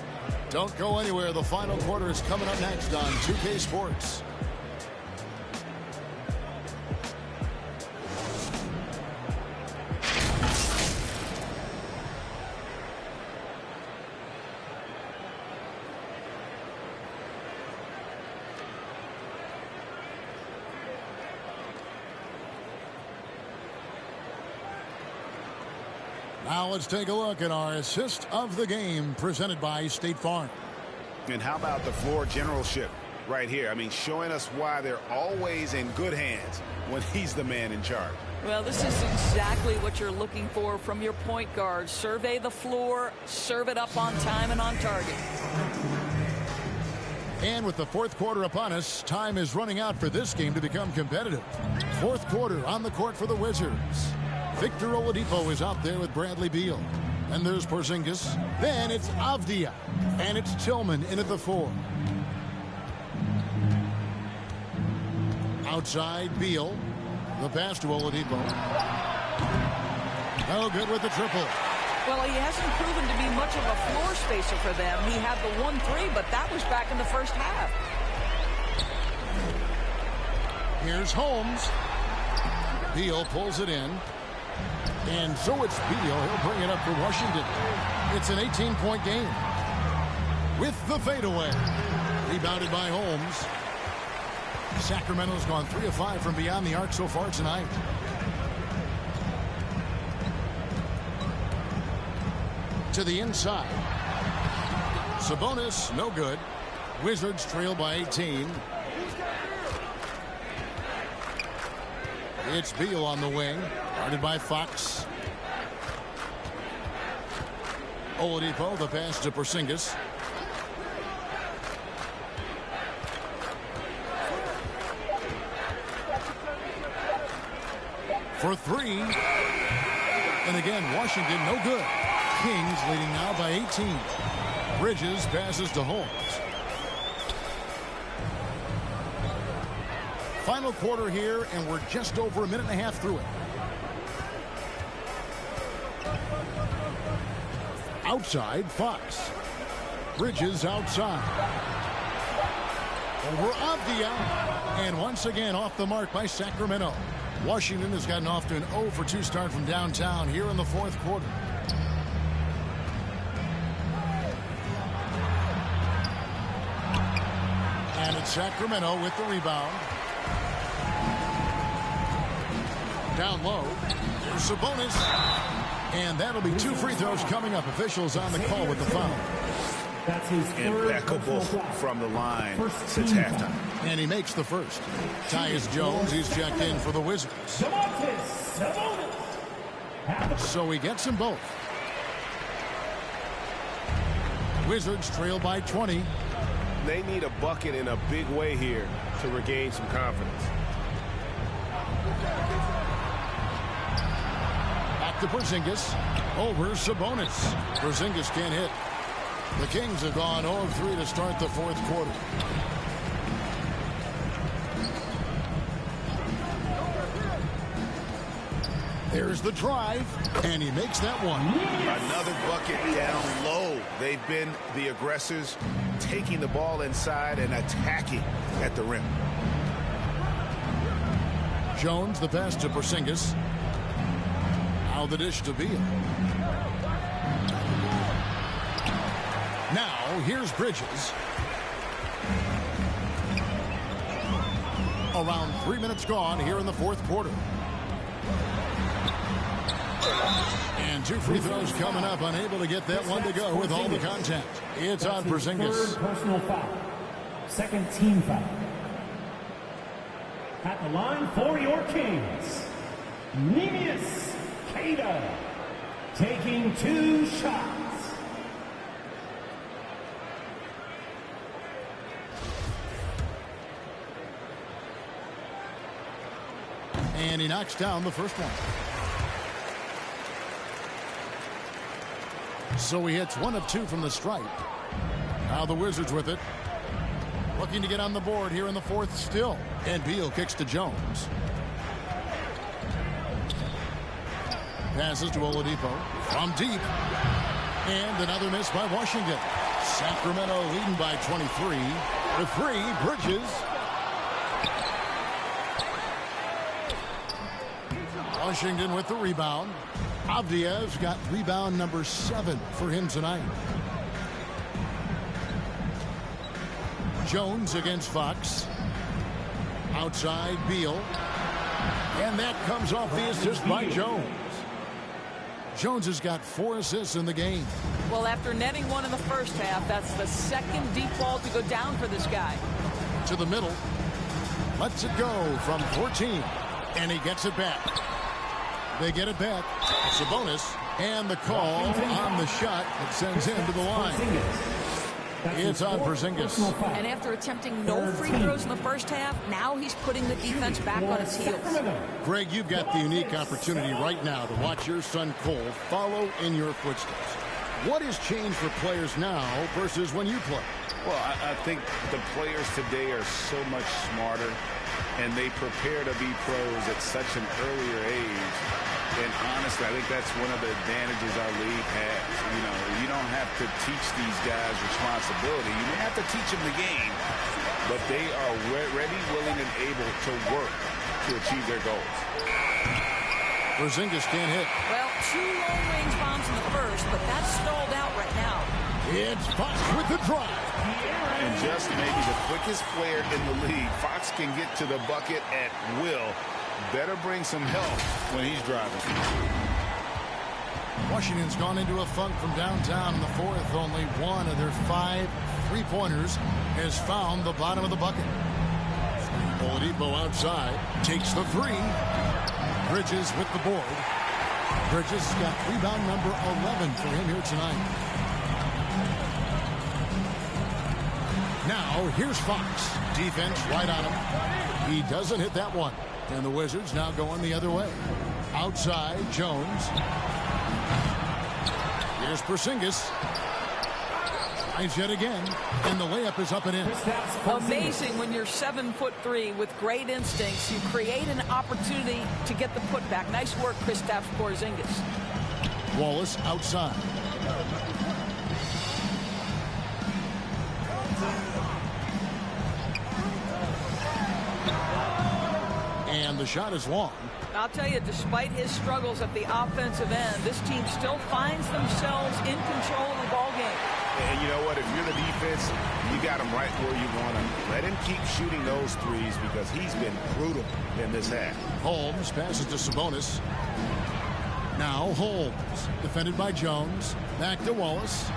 Don't go anywhere. The final quarter is coming up next on 2K Sports. Now let's take a look at our assist of the game presented by State Farm. And how about the floor generalship right here? I mean, showing us why they're always in good hands when he's the man in charge. Well, this is exactly what you're looking for from your point guard. Survey the floor, serve it up on time and on target. And with the 4th quarter upon us, time is running out for this game to become competitive. 4th quarter on the court for the Wizards. Victor Oladipo is out there with Bradley Beal. And there's Porzingis. Then it's Avdia. And it's Tillman in at the 4. Outside, Beal. The pass to Oladipo. No good with the triple. Well, he hasn't proven to be much of a floor spacer for them. He had the 1-3, but that was back in the first half. Here's Holmes. Beal pulls it in. And so it's Beal. He'll bring it up for Washington. It's an 18-point game. With the fadeaway. Rebounded by Holmes. Sacramento's gone 3 of 5 from beyond the arc so far tonight. To the inside. Sabonis, no good. Wizards trail by 18. It's Beal on the wing. Guarded by Fox. Oladipo, the pass to Porzingis. For 3. And again, Washington, no good. Kings leading now by 18. Bridges passes to Holmes. Final quarter here, and we're just over a minute and a half through it. Outside, Fox. Bridges outside. Over Avdia. And once again off the mark by Sacramento. Washington has gotten off to an 0 for 2 start from downtown here in the 4th quarter. And it's Sacramento with the rebound. Down low. There's Sabonis. And that'll be 2 free throws coming up. Officials on the call with the foul. That's his impeccable from the line since halftime. And he makes the first. Tyus Jones, he's checked in for the Wizards. So he gets them both. Wizards trail by 20. They need a bucket in a big way here to regain some confidence. Back to Porzingis. Over Sabonis. Porzingis can't hit. The Kings have gone 0 of 3 to start the fourth quarter. There's the drive, and he makes that one. Another bucket down low. They've been the aggressors, taking the ball inside and attacking at the rim. Jones, the pass to Porzingis. Now the dish to Beal. Now, here's Bridges. Around 3 minutes gone here in the fourth quarter. And 2 free throws coming up, unable to get that one to go with all the contact. It's on Porzingis. Third personal foul. Second team foul. At the line for your Kings, Neemias Queta, taking 2 shots. And he knocks down the first one. So he hits 1 of 2 from the stripe. Now the Wizards with it. Looking to get on the board here in the fourth still. And Beal kicks to Jones. Passes to Oladipo from deep. And another miss by Washington. Sacramento leading by 23. For 3, Bridges. Washington with the rebound. Avdia's got rebound number 7 for him tonight. Jones against Fox. Outside Beal. And that comes off the assist by Jones. Jones has got 4 assists in the game. Well, after netting 1 in the first half, that's the second deep ball to go down for this guy. To the middle. Lets it go from 14. And he gets it back. They get it back. Sabonis. And the call on the shot that sends him to the line. It's on Porzingis. And after attempting no free throws in the first half, now he's putting the defense back on its heels. Greg, you've got the unique opportunity right now to watch your son Cole follow in your footsteps. What has changed for players now versus when you played? Well, I think the players today are so much smarter, and they prepare to be pros at such an earlier age. And honestly, I think that's one of the advantages our league has. You know, you don't have to teach these guys responsibility. You may have to teach them the game, but they are ready, willing, and able to work to achieve their goals. Porzingis can't hit. Well, 2 long-range bombs in the first, but that's stalled out right now. It's Fox with the drive. And just maybe the quickest player in the league. Fox can get to the bucket at will. Better bring some help when he's driving. Washington's gone into a funk from downtown in the fourth. Only 1 of their 5 3-pointers has found the bottom of the bucket. Oladipo outside takes the 3. Bridges with the board. Bridges got rebound number 11 for him here tonight. Now here's Fox. Defense right on him. He doesn't hit that one. And the Wizards now going the other way. Outside, Jones. Here's Porzingis. Tries yet again. And the layup is up and in. Amazing when you're 7'3" with great instincts. You create an opportunity to get the putback. Nice work, Kristaps Porzingis. Wallace outside. And the shot is long. I'll tell you, despite his struggles at the offensive end, this team still finds themselves in control of the ball game. And you know what? If you're the defense, you got him right where you want him. Let him keep shooting those threes because he's been brutal in this half. Holmes passes to Sabonis. Now Holmes, defended by Jones. Back to Wallace.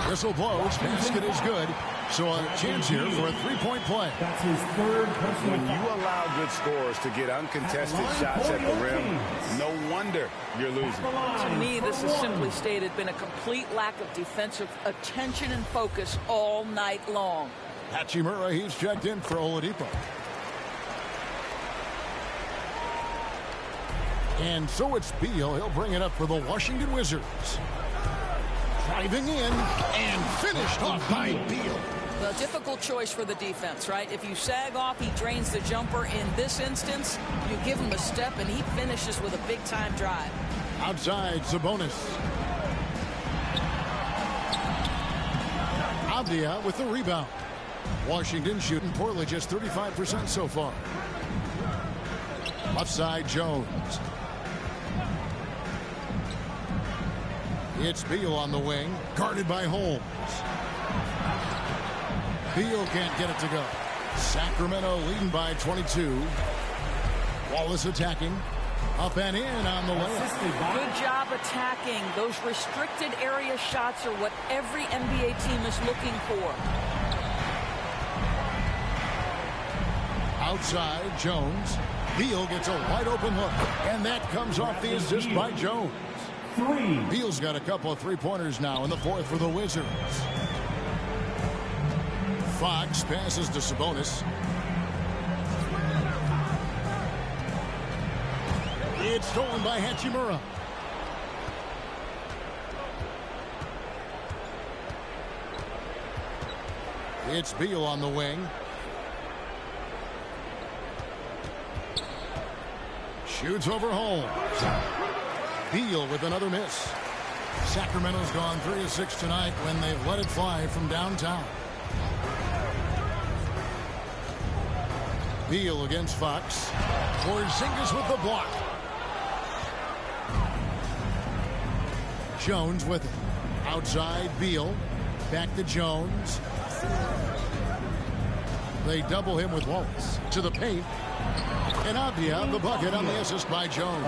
Whistle blows. Basket is good. So a chance here for a three-point play. That's his third personal When you foul. allow good scorers to get uncontested shots at the rim, no wonder you're losing. To me, this has simply stated been a complete lack of defensive attention and focus all night long. Hachimura, he's checked in for Oladipo. And so it's Beal. He'll bring it up for the Washington Wizards. Driving in and finished off by Beal. The difficult choice for the defense, right? If you sag off, he drains the jumper. In this instance, you give him a step, and he finishes with a big-time drive. Outside, Sabonis. Avdia with the rebound. Washington shooting poorly, just 35% so far. Left side, Jones. It's Beal on the wing, guarded by Holmes. Beal can't get it to go. Sacramento leading by 22. Wallace attacking. Up and in on the layup. Good job attacking. Those restricted area shots are what every NBA team is looking for. Outside, Jones. Beal gets a wide open look. And that comes off the assist by Jones. Beal's got a couple of three-pointers now in the fourth for the Wizards. Fox passes to Sabonis. It's stolen by Hachimura. It's Beal on the wing. Shoots over Holmes. Beal with another miss. Sacramento's gone 3 of 6 tonight when they've let it fly from downtown. Beal against Fox. Porzingis with the block. Jones with it. Outside, Beal. Back to Jones. They double him with Wallace. To the paint. And Avdia, the bucket on the assist by Jones.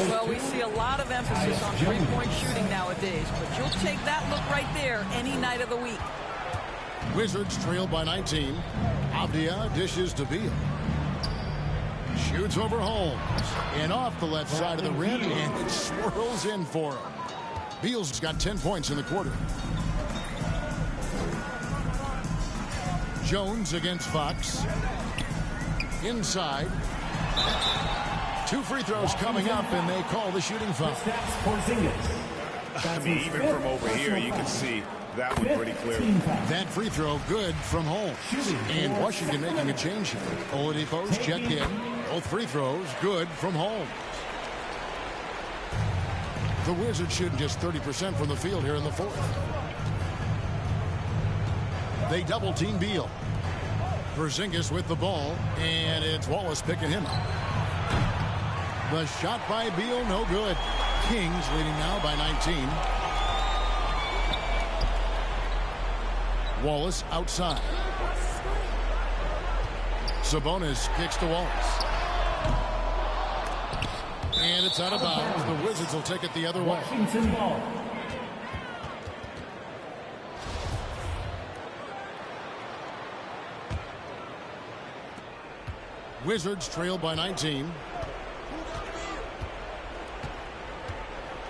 Well, we see a lot of emphasis on three-point shooting nowadays, but you'll take that look right there any night of the week. Wizards trail by 19. Avdia dishes to Beal. Shoots over Holmes. And off the left side of the rim, and it swirls in for him. Beal's got 10 points in the quarter. Jones against Fox. Inside. 2 free throws coming up, and they call the shooting foul. I mean, even from over here, you can see that one pretty clearly. That free throw good from Holmes. And Washington making a change here. Oladipo's checked in. Both free throws good from Holmes. The Wizards shooting just 30% from the field here in the fourth. They double team Beal. Porzingis with the ball, and it's Wallace picking him up. The shot by Beal, no good. Kings leading now by 19. Wallace outside. Sabonis kicks to Wallace. And it's out of bounds. The Wizards will take it the other way. Washington ball. Wizards trail by 19.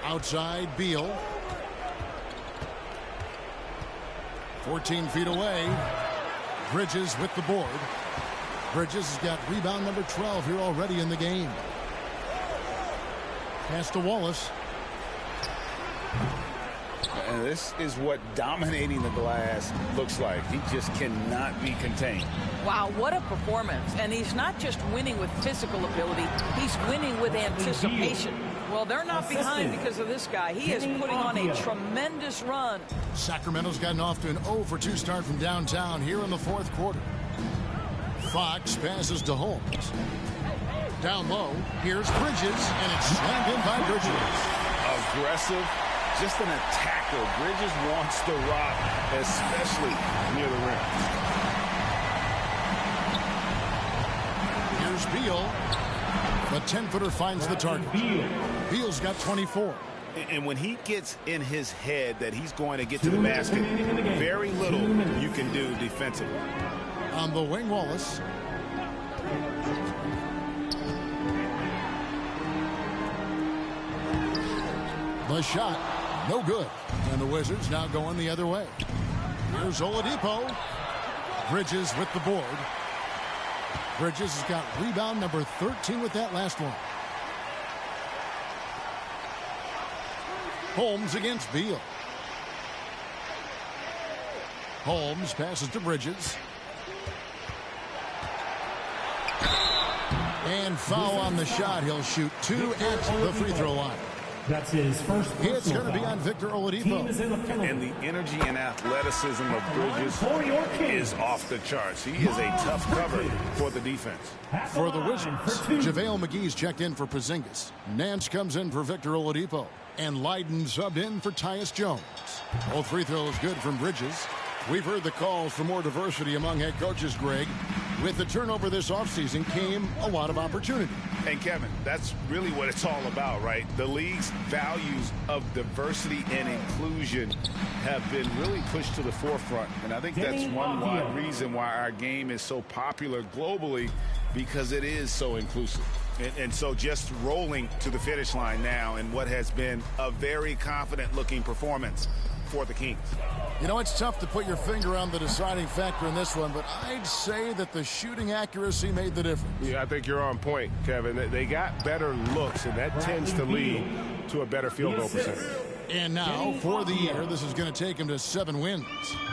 Outside, Beal. 14 feet away. Bridges with the board. Bridges has got rebound number 12 here already in the game. Pass to Wallace. And this is what dominating the glass looks like. He just cannot be contained. Wow, what a performance. And he's not just winning with physical ability, he's winning with anticipation. Well, they're not behind because of this guy. He is putting on a tremendous run. Sacramento's gotten off to an 0 for 2 start from downtown here in the fourth quarter. Fox passes to Holmes. Down low, here's Bridges, and it's slammed in by Bridges. Aggressive, just an attacker. Bridges wants the rock, especially near the rim. Here's Beal. The 10-footer finds the target. Beal's got 24. And when he gets in his head that he's going to get to the basket, very little you can do defensively. On the wing, Wallace. The shot, no good. And the Wizards now going the other way. Here's Oladipo. Bridges with the board. Bridges has got rebound number 13 with that last one. Holmes against Beal. Holmes passes to Bridges. And foul on the shot. He'll shoot 2 at the free throw line. That's his first. It's going to be on Victor Oladipo. And the energy and athleticism of Bridges is off the charts. He is a tough cover for the defense. For the Wizards, JaVale McGee's checked in for Porzingis. Nance comes in for Victor Oladipo. And Leiden subbed in for Tyus Jones. Both free throws good from Bridges. We've heard the calls for more diversity among head coaches, Greg. With the turnover this offseason came a lot of opportunity. And Kevin, that's really what it's all about, right? The league's values of diversity and inclusion have been really pushed to the forefront. And I think that's one reason why our game is so popular globally, because it is so inclusive. And so just rolling to the finish line now in what has been a very confident-looking performance for the Kings. You know, it's tough to put your finger on the deciding factor in this one, but I'd say that the shooting accuracy made the difference. Yeah, I think you're on point, Kevin. They got better looks, and that tends to lead to a better field goal percentage. And now, for the year, this is going to take them to 7 wins.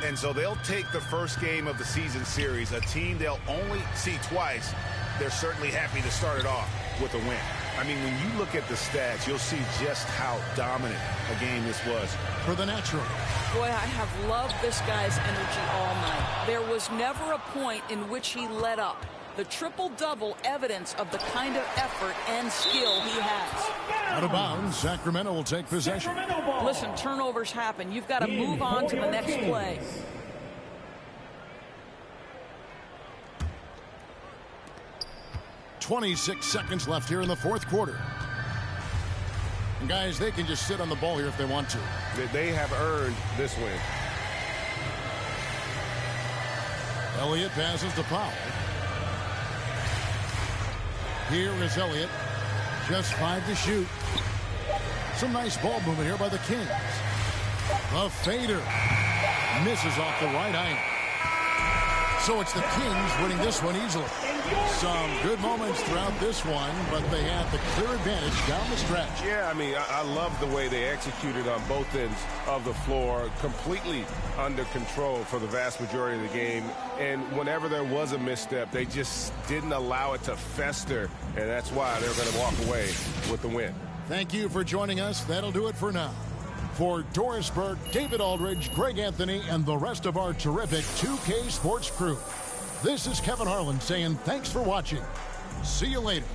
And so they'll take the first game of the season series, a team they'll only see twice. They're certainly happy to start it off with a win. I mean, when you look at the stats, you'll see just how dominant a game this was. For the natural. Boy, I have loved this guy's energy all night. There was never a point in which he let up. The triple-double evidence of the kind of effort and skill he has. Out of bounds, Sacramento will take possession. Listen, turnovers happen. You've got to move on to the next play. .26 seconds left here in the fourth quarter. And guys, they can just sit on the ball here if they want to. They have earned this win. Elliott passes to Powell. Here is Elliott. Just 5 to shoot. Some nice ball movement here by the Kings. The fader misses off the right eye. So it's the Kings winning this one easily. Some good moments throughout this one, but they had the clear advantage down the stretch. Yeah, I mean, I love the way they executed on both ends of the floor, completely under control for the vast majority of the game. And whenever there was a misstep, they just didn't allow it to fester, and that's why they're going to walk away with the win. Thank you for joining us. That'll do it for now. For Doris Burke, David Aldridge, Greg Anthony, and the rest of our terrific 2K Sports crew, this is Kevin Harlan saying thanks for watching. See you later.